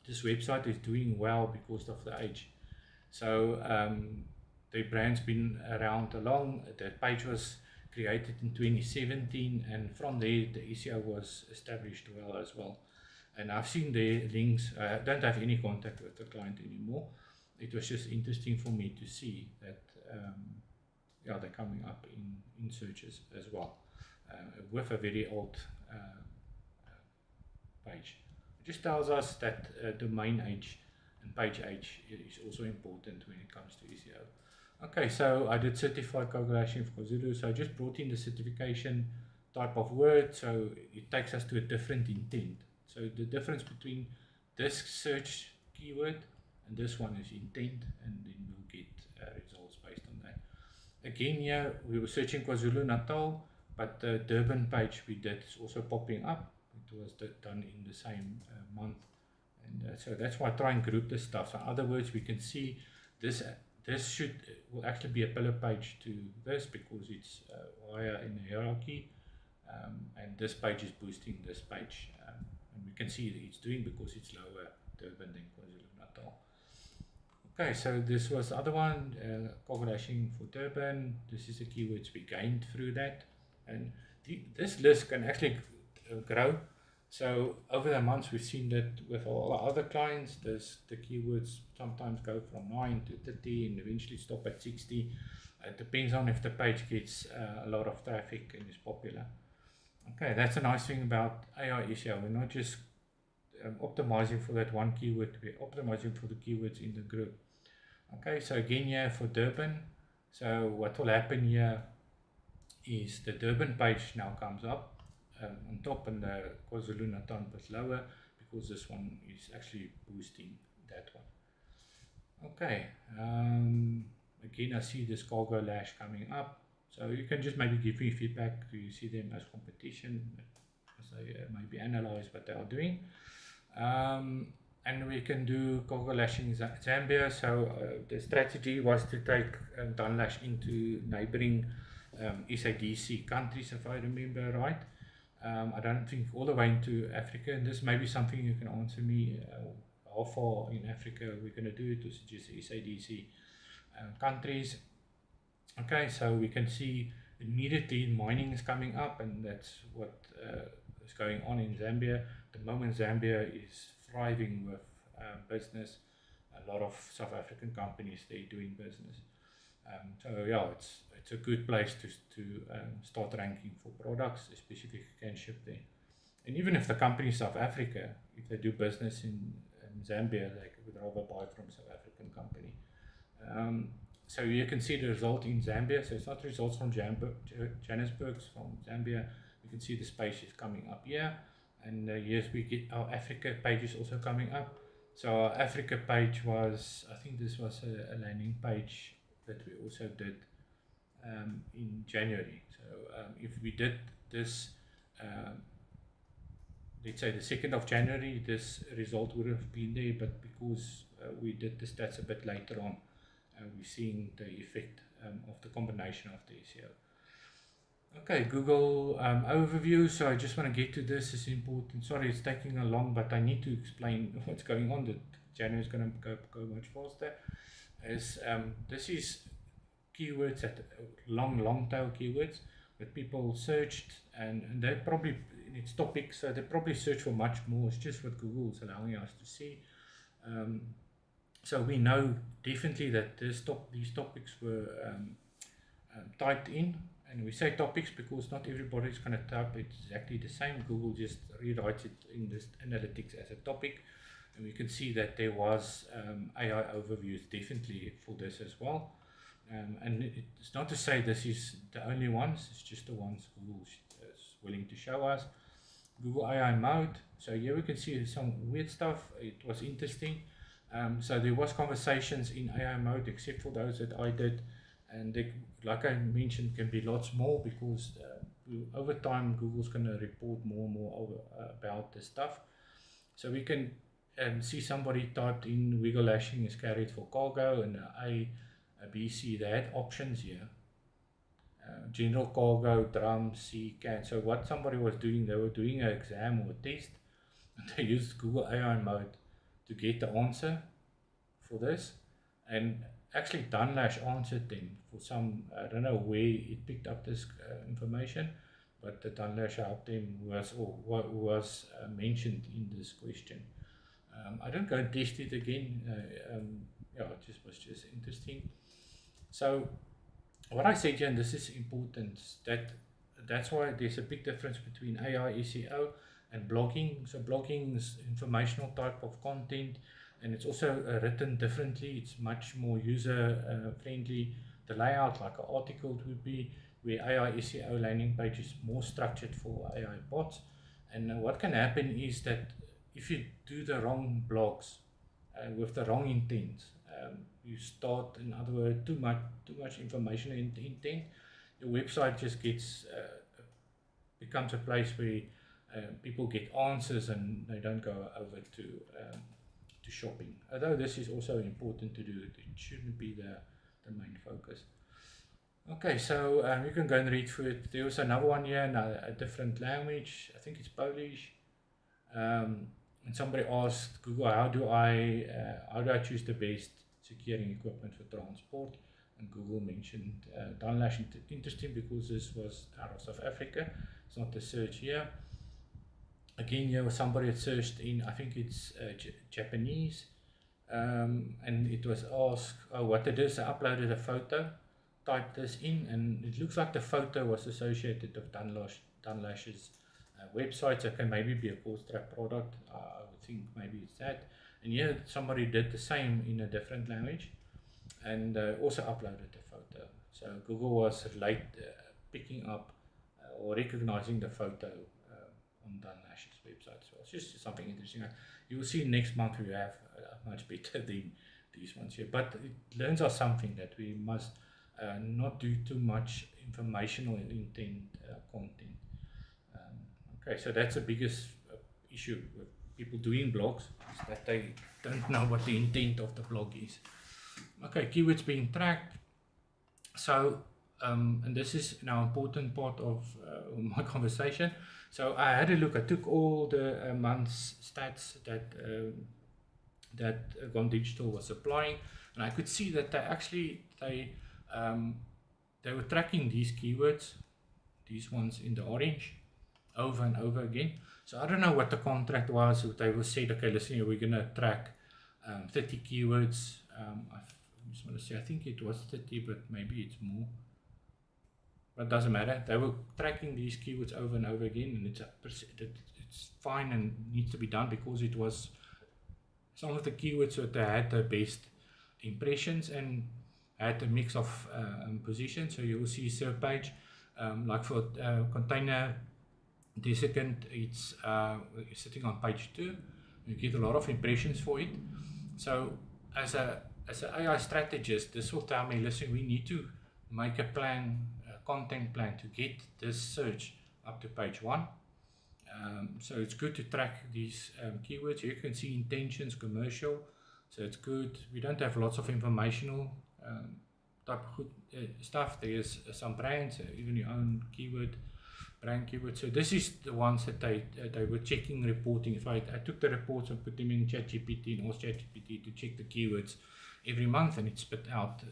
this website is doing well because of the age. So the brand's been around long. The page was created in 2017, and from there the SEO was established well as well. And I've seen the links. I don't have any contact with the client anymore. It was just interesting for me to see that they're coming up in searches as well, with a very old page. It just tells us that domain age and page age is also important when it comes to SEO. Okay, so I did certified cargo lashing for KwaZulu, so I just brought in the certification type of word, so it takes us to a different intent. So the difference between this search keyword and this one is intent, and then we'll get results based on that. Again, here we were searching KwaZulu-Natal, but the Durban page we did is also popping up. It was done in the same month And so that's why I try and group this stuff. So in other words, we can see this will actually be a pillar page to this because it's higher in the hierarchy, and this page is boosting this page, and we can see that it's doing because it's lower Durban than KwaZulu-Natal. Okay, so this was the other one, cargo lashing for Durban. This is the keywords we gained through that, and this list can actually grow. So over the months, we've seen that with all our other clients, the keywords sometimes go from 9 to 30 and eventually stop at 60. It depends on if the page gets a lot of traffic and is popular. Okay, that's a nice thing about AI SEO. We're not just optimizing for that one keyword, we're optimizing for the keywords in the group. Okay, so again here for Durban, so what will happen here is the Durban page now comes up on top, and the KwaZulu-Natal a bit lower because this one is actually boosting that one. Okay, again I see this cargo lash coming up, so you can just maybe give me feedback. Do you see them as competition, as they maybe analyze what they are doing? And we can do cargo lashing Zambia. So the strategy was to take Dunlash into neighboring SADC countries, if I remember right. I don't think all the way into Africa, and this may be something you can answer me. How far in Africa we're going to do it, to suggest SADC countries. Okay, so we can see immediately mining is coming up, and that's what is going on in Zambia. At the moment, Zambia is thriving with business. A lot of South African companies, they're doing business. So yeah, it's a good place to start ranking for products, especially if you can ship there. And even if the company is South Africa, if they do business in Zambia, they would rather buy from South African company. So you can see the result in Zambia. So it's not results from Johannesburg, from Zambia. You can see the space is coming up here. And yes, we get our Africa page is also coming up. So our Africa page was, I think this was a landing page that we also did in January. So if we did this, let's say the 2nd of January, this result would have been there, but because we did the stats a bit later on, we're seeing the effect of the combination of the SEO. Okay, Google overview. So I just want to get to this. It's important. Sorry, it's taking a long, but I need to explain what's going on. That January is going to go much faster. This is keywords at long tail keywords that people searched, and they probably, in its topics, so they probably search for much more. It's just what Google is allowing us to see. So we know definitely that these topics were typed in. And we say topics because not everybody is going to type it exactly the same. Google just rewrites it in this analytics as a topic. And we can see that there was AI overviews definitely for this as well. And it's not to say this is the only ones, it's just the ones Google is willing to show us. Google AI mode. So here we can see some weird stuff. It was interesting. So there was conversations in AI mode, except for those that I did. And they, like I mentioned, can be lots more because over time Google's going to report more and more about this stuff. So we can see somebody typed in wiggle lashing is carried for cargo, and A, B, C. They had options here. General cargo, drum, C, can. So what somebody was doing, they were doing an exam or a test, and they used Google AI mode to get the answer for this. And actually Dunlash answered them for some, I don't know where it picked up this information, but the Dunlash helped them was mentioned in this question. I don't go and test it again. Yeah, it was just interesting. So what I said here, and this is important, that's why there's a big difference between AI SEO and blogging. So blogging is informational type of content, and it's also written differently. It's much more user friendly. The layout, like an article, would be, where AI SEO landing page is more structured for AI bots. And what can happen is that if you do the wrong blogs with the wrong intent, you start, in other words, too much information in intent, your website just becomes a place where people get answers and they don't go over to to shopping. Although this is also important to do, it shouldn't be the main focus. Okay, so you can go and read through it. There was another one here, a different language. I think it's Polish. And somebody asked Google, how do I choose the best securing equipment for transport? And Google mentioned Dunlash. Interesting, because this was out of South Africa. It's not the search here. Again, here was somebody had searched in, I think it's Japanese, and it was asked, what it is. I uploaded a photo, typed this in, and it looks like the photo was associated with Dunlash's website. So it can maybe be a Cordstrap product. I would think maybe it's that. And here somebody did the same in a different language, and also uploaded the photo. So Google was late picking up or recognizing the photo on Dunlash's website. So it's just something interesting. You will see next month we have much better than these ones here. But it learns us something, that we must not do too much informational intent content. Okay, so that's the biggest issue with people doing blogs, is that they don't know what the intent of the blog is. Okay, keywords being tracked. So, and this is now an important part of my conversation. So I had a look. I took all the month's stats that Gone Digital was supplying, and I could see that they were tracking these keywords, these ones in the orange, over and over again. So I don't know what the contract was. They will say, okay, listen, we're gonna track 30 keywords. I just want to say, I think it was 30, but maybe it's more. But it doesn't matter. They were tracking these keywords over and over again, and it's fine and needs to be done, because it was some of the keywords that they had the best impressions and had a mix of positions. So you will see SERP page, like for container desiccant, it's sitting on page 2. You get a lot of impressions for it. So as an AI strategist, this will tell me, listen, we need to make a plan, content plan, to get this search up to page 1. So it's good to track these keywords. You can see intentions, commercial, so it's good. We don't have lots of informational type of good stuff. There's some brands, even your own brand keyword. So this is the ones that they were checking, reporting. If I took the reports and put them in ChatGPT and asked ChatGPT to check the keywords every month, and it spit out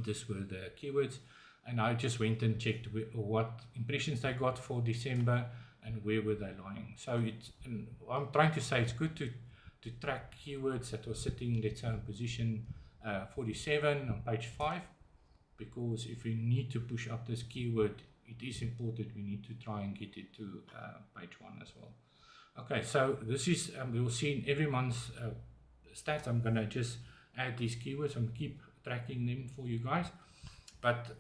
this were the keywords. And I just went and checked what impressions they got for December and where were they lying. So I'm trying to say, it's good to track keywords that were sitting, let's say, in position 47 on page 5, because if we need to push up this keyword, it is important. We need to try and get it to page 1 as well. Okay, so this is, we'll see in every month's stats. I'm going to just add these keywords and keep tracking them for you guys. But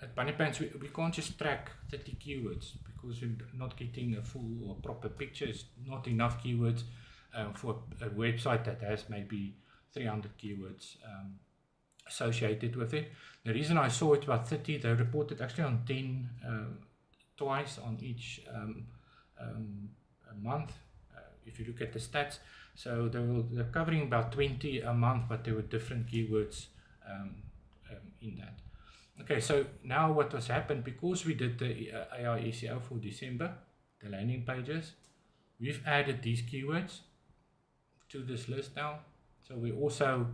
at Bunny Pants, we can't just track 30 keywords, because we're not getting a full or proper picture. It's not enough keywords for a website that has maybe 300 keywords associated with it. The reason I saw it about 30, they reported actually on 10 twice on each month, if you look at the stats. So they're covering about 20 a month, but there were different keywords in that. Okay, so now what has happened, because we did the AI SEO for December, the landing pages, we've added these keywords to this list now. So we also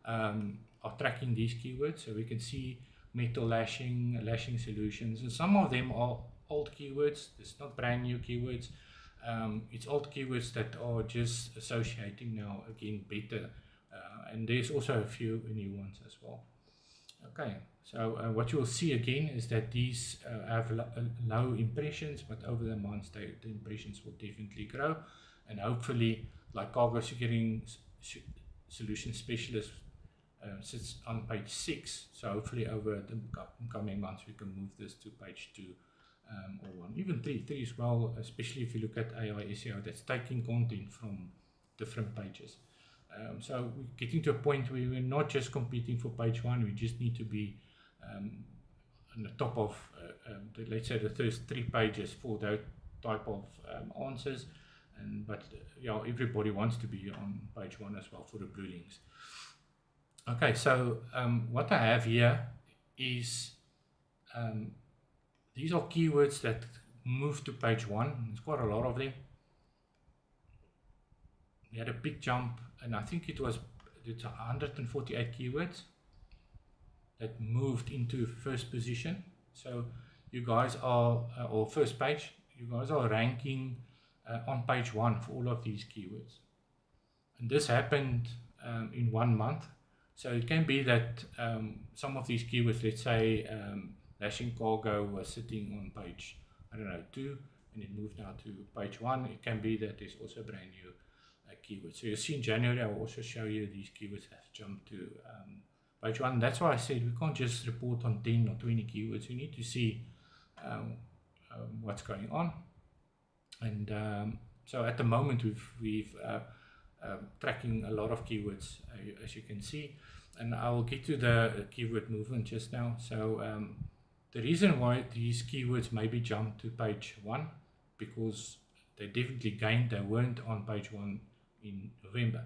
are tracking these keywords, so we can see metal lashing, lashing solutions, and some of them are old keywords. It's not brand new keywords. It's old keywords that are just associating now again better, and there's also a few new ones as well. Okay, so what you'll see again is that these have low impressions, but over the months the impressions will definitely grow, and hopefully, like Cargo Securing Solution Specialist sits on page 6, so hopefully over the coming months we can move this to page 2 or 1, even 3 as well, especially if you look at AI SEO that's taking content from different pages. So we're getting to a point where we're not just competing for page 1, we just need to be on the top of, let's say, the first 3 pages for that type of answers, but yeah, everybody wants to be on page 1 as well for the blue links. Okay, so what I have here is these are keywords that move to page 1. There's quite a lot of them. We had a big jump, and I think it's 148 keywords that moved into first position. So you guys are, or first page, you guys are ranking on page 1 for all of these keywords. And this happened in 1 month. So it can be that some of these keywords, let's say lashing cargo was sitting on page, I don't know, 2, and it moved now to page 1. It can be that there's also brand new keywords. So you'll see in January, I will also show you these keywords have jumped to page 1. That's why I said we can't just report on 10 or 20 keywords. You need to see what's going on. And so at the moment we've tracking a lot of keywords, as you can see, and I will get to the keyword movement just now. So the reason why these keywords maybe jumped to page 1, because they definitely gained, they weren't on page 1 in November,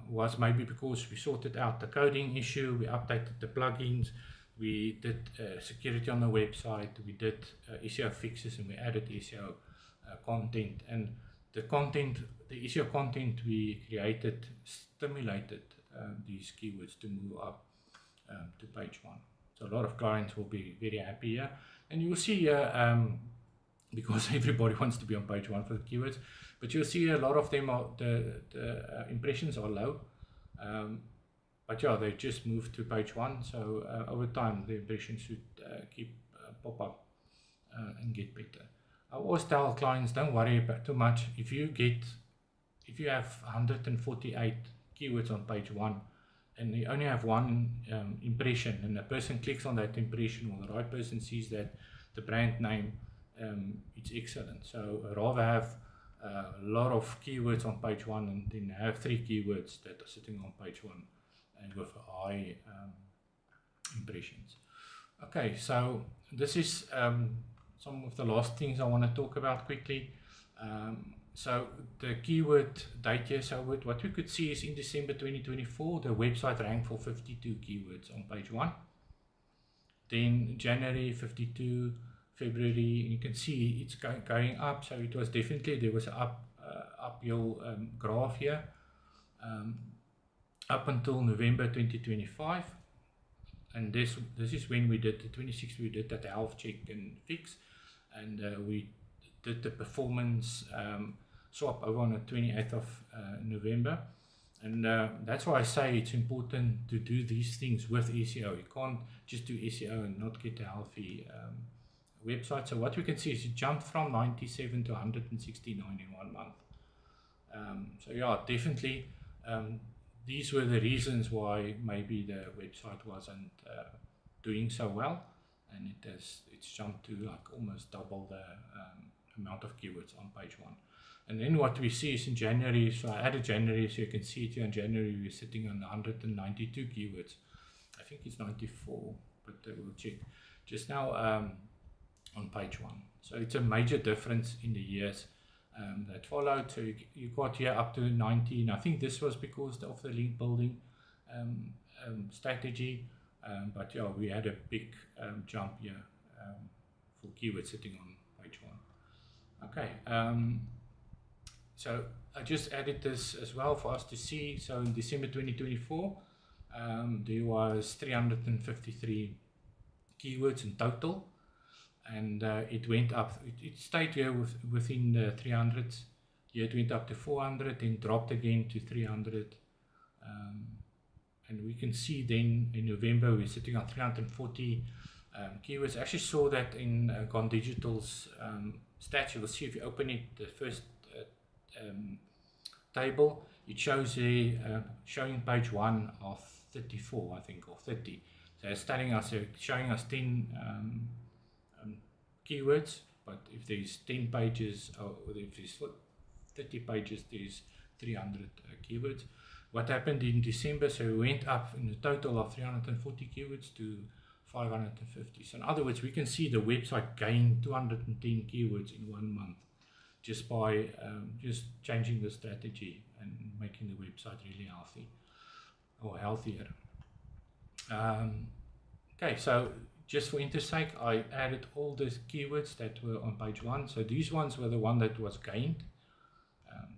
was maybe because we sorted out the coding issue, we updated the plugins, we did security on the website, we did SEO fixes, and we added SEO content. And the SEO content we created stimulated these keywords to move up to page 1. So a lot of clients will be very happy here. And you'll see here, because everybody wants to be on page 1 for the keywords, but you'll see a lot of them are, the impressions are low. But yeah, they just moved to page 1. So over time, the impressions should keep pop up and get better. I always tell clients, don't worry about too much. If you have 148 keywords on page 1 and you only have one impression, and a person clicks on that impression, or the right person sees that the brand name, it's excellent. So I'd rather have a lot of keywords on page 1 and then have 3 keywords that are sitting on page 1 and with high impressions. Okay, so this is some of the last things I want to talk about quickly. So the keyword date here, so what we could see is in December 2024, the website ranked for 52 keywords on page 1. Then January 52, February, you can see it's going up. So it was definitely, there was an uphill graph here up until November 2025. And this is when we did the 26th, we did that health check and fix, and we did the performance swap over on the 28th of November. And that's why I say it's important to do these things with SEO. You can't just do SEO and not get a healthy website. So what we can see is it jumped from 97 to 169 in 1 month. So yeah, definitely these were the reasons why maybe the website wasn't doing so well, and it's jumped to like almost double the amount of keywords on page 1. And then what we see is in January, so I added January, so you can see it here in January, we're sitting on 192 keywords. I think it's 94, but we'll check just now on page 1. So it's a major difference in the years that followed. So you got here up to 19. I think this was because of the link building strategy, but yeah, we had a big jump here for keywords sitting on page 1. Okay, so I just added this as well for us to see. So in December 2024, there was 353 keywords in total. And it went up, it stayed here within the 300s. Here it went up to 400, then dropped again to 300. And we can see then in November we're sitting on 340 keywords. I actually saw that in Gone Digital's stats. You will see if you open it, the first table, it shows showing page 1 of 34, I think, or 30. So it's telling us, showing us 10 keywords, but if there's 10 pages, or if there's 30 pages, there's 300 keywords. What happened in December, so we went up in a total of 340 keywords to 550. So in other words, we can see the website gained 210 keywords in 1 month. just by just changing the strategy and making the website really healthy or healthier. Okay, so just for interest's sake, I added all the keywords that were on page 1. So these ones were the one that was gained.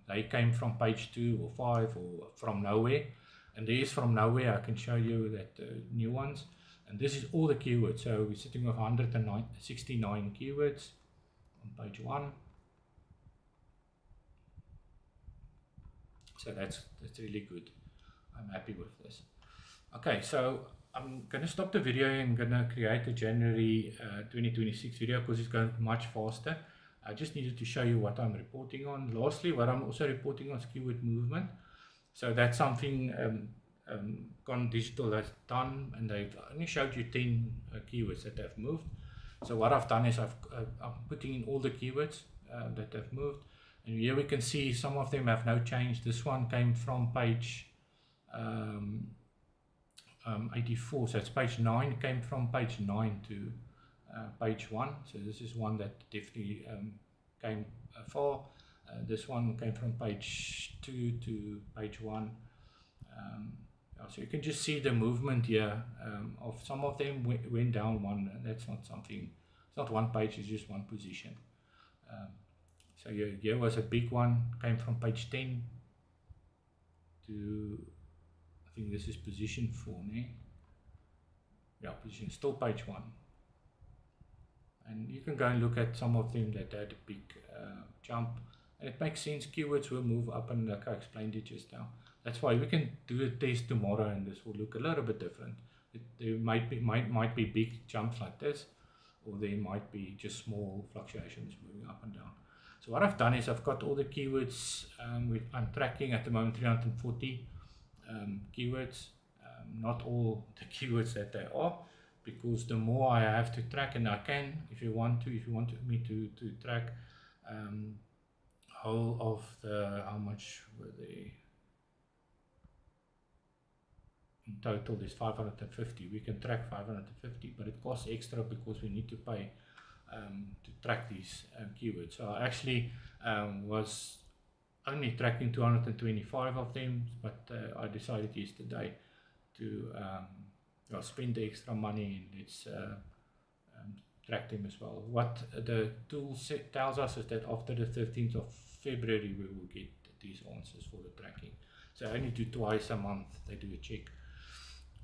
They came from page 2 or 5 or from nowhere. And these from nowhere, I can show you that new ones. And this is all the keywords. So we're sitting with 169 keywords on page 1. So that's really good. I'm happy with this. Okay, so I'm going to stop the video and going to create a January 2026 video because it's going much faster. I just needed to show you what I'm reporting on. Lastly, what I'm also reporting on is keyword movement. So that's something Con Digital has done, and they've only showed you 10 keywords that have moved. So what I've done is I'm putting in all the keywords that have moved. And here we can see some of them have no change. This one came from page 84, so it's page 9, came from page 9 to page 1. So this is one that definitely came far. This one came from page 2 to page 1. So you can just see the movement here of some of them went down one. That's not something, it's not one page, it's just one position. So here was a big one, came from page 10 to, I think this is position 4, né? Yeah, position, still page 1. And you can go and look at some of them that had a big jump. And it makes sense, keywords will move up, and like I explained it just now. That's why we can do a test tomorrow and this will look a little bit different. There might be big jumps like this, or there might be just small fluctuations moving up and down. So what I've done is I've got all the keywords, I'm tracking at the moment 340 keywords, not all the keywords that they are, because the more I have to track, and I can, if you want me to track whole of the, how much were they, in total there's 550, we can track 550, but it costs extra because we need to pay to track these keywords. So I actually was only tracking 225 of them, but I decided yesterday to spend the extra money and let's track them as well. What the tool tells us is that after the 13th of February we will get these answers for the tracking. So I only do twice a month, they do a check.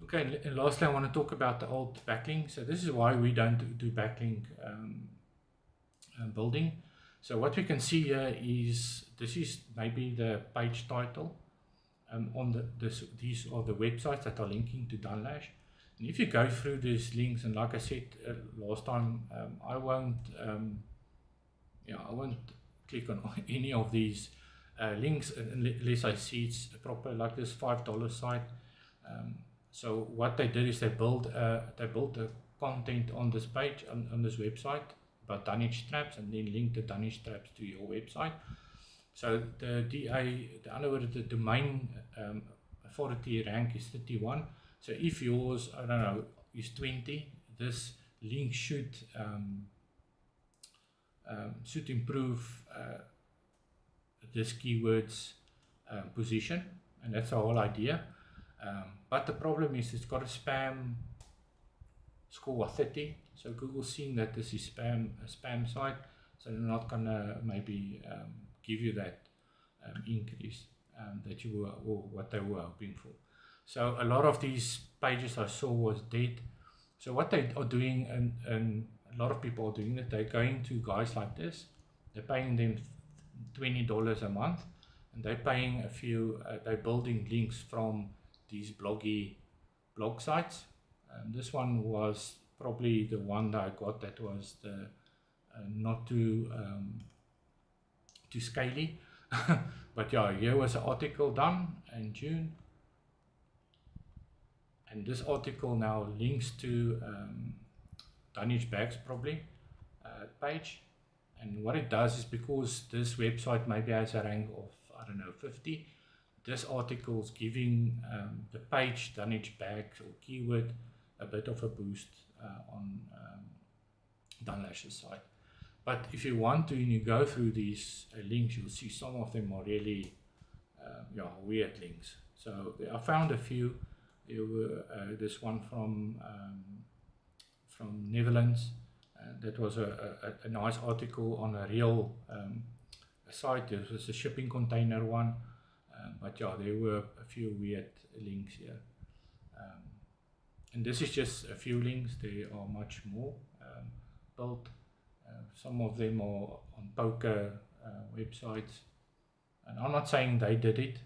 Okay, and lastly I want to talk about the old backlink. So this is why we don't do backlink building. So what we can see here is, this is maybe the page title on these are the websites that are linking to Dunlash. And if you go through these links, and like I said last time, I won't click on any of these links unless I see it's proper, like this $5 site. So what they did is they built the content on this page, on this website about Dunwich traps, and then link the Dunwich traps to your website. So the domain authority rank is 31. So if yours, I don't know, is 20, this link should improve this keyword's position, and that's the whole idea. But the problem is it's got a spam score of 30, so Google's seeing that this is a spam site, so they're not gonna maybe give you that increase that you were, or what they were hoping for. So a lot of these pages I saw was dead. So what they are doing, and a lot of people are doing it, they're going to guys like this, they're paying them $20 a month, and they're paying a few, they're building links from these blog sites. This one was probably the one that I got that was the not too scaly. But yeah, here was an article done in June, and this article now links to Dunwich Bags probably page. And what it does is, because this website maybe has a rank of, I don't know, 50, this article is giving the page Dunwich Bags or keyword a bit of a boost on Dunlash's site. But if you want to, and you go through these links, you'll see some of them are really weird links. So I found a few. There were this one from Netherlands. That was a nice article on a real site. This was a shipping container one. But yeah, there were a few weird links here. And this is just a few links. There are much more built. Some of them are on poker websites. And I'm not saying they did it,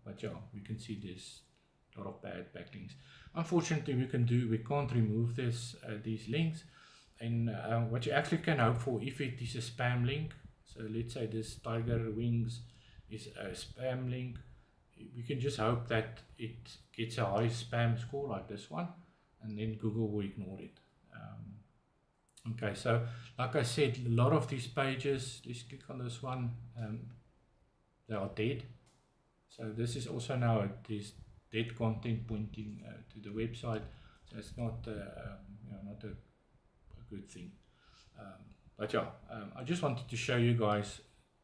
but yeah, we can see there's a lot of bad backlinks. Unfortunately, we can't remove these links. And what you actually can hope for, if it is a spam link, so let's say this Tiger Wings is a spam link, we can just hope that it gets a high spam score like this one, and then Google will ignore it. Okay, so like I said, a lot of these pages, let's click on this one, they are dead. So this is also now this dead content pointing to the website. So it's not not a good thing. But yeah, I just wanted to show you guys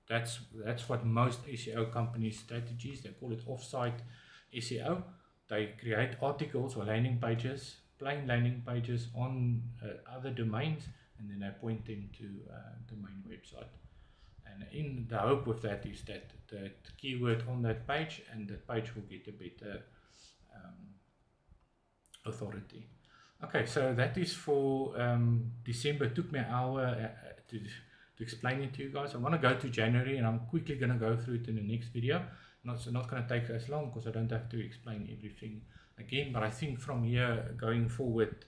that's what most SEO companies' strategies, they call it offsite SEO. They create articles or landing pages, plain landing pages on other domains, and then they point them to the main website. And in the hope with that is that the keyword on that page, and that page will get a better authority. Okay, so that is for December. It took me an hour to explain it to you guys. I want to go to January, and I'm quickly going to go through it in the next video. It's not going to take as long because I don't have to explain everything again. But I think from here going forward,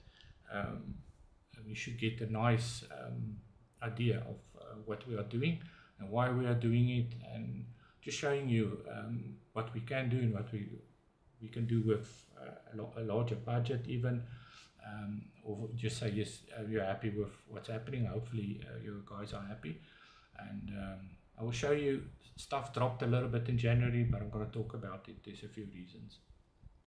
we should get a nice idea of what we are doing and why we are doing it, and just showing you what we can do and what we can do with a larger budget even. Or just say yes, you're happy with what's happening. Hopefully you guys are happy, and I will show you stuff dropped a little bit in January, but I'm going to talk about it. There's a few reasons.